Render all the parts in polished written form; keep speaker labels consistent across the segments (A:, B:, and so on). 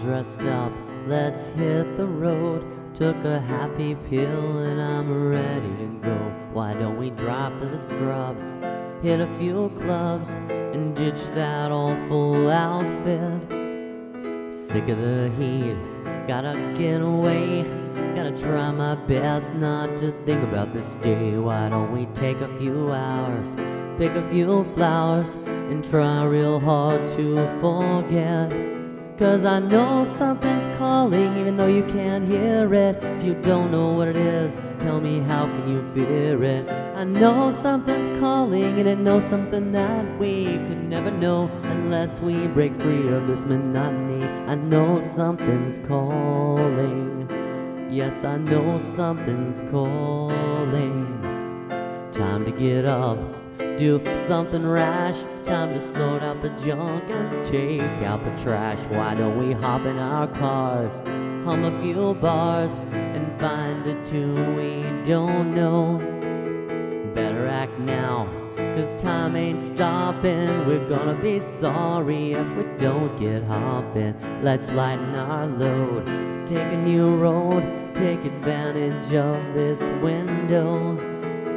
A: dressed up, let's hit the road. Took a happy pill and I'm ready to go. Why don't we drop to the scrubs, hit a few clubs, and ditch that awful outfit? Sick of the heat, gotta get away. Gotta try my best not to think about this day. Why don't we take a few hours, pick a few flowers, and try real hard to forget? 'Cause I know something's calling, even though you can't hear it. If you don't know what it is, tell me, how can you fear it? I know something's calling, and it knows something that we could never know unless we break free of this monotony. I know something's calling. Yes, I know something's calling. Time to get up, do something rash. Time to sort out the junk and take out the trash. Why don't we hop in our cars, hum a few bars, and find a tune we don't know? Better act now, 'cause time ain't stopping. We're gonna be sorry if we don't get hopping. Let's lighten our load, take a new road, take advantage of this window.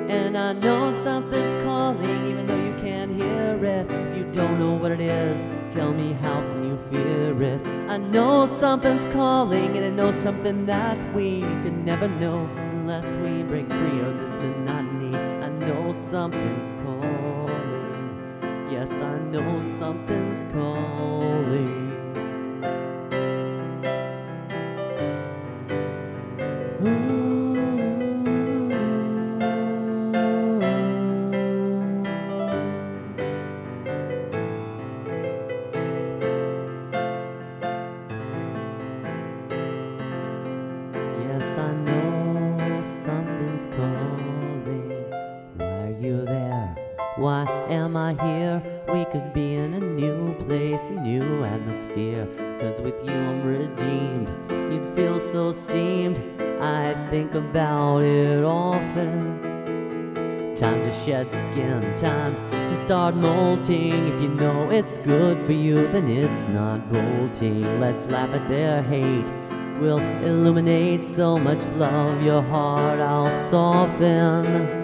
A: And I know something's calling, even though you can't hear it. If you don't know what it is, tell me, how can you fear it? I know something's calling, and it knows something that we could never know unless we break free of this monotony. I know something's calling. Yes, I know something's calling. Ooh. Yes, I know something's calling. Why are you there? Why am I here? We could be in a new place, a new atmosphere. 'Cause with you I'm redeemed. You'd feel so steamed, I'd think about it often. Time to shed skin, time to start molting. If you know it's good for you, then it's not bolting. Let's laugh at their hate, we'll illuminate so much love. Your heart I'll soften.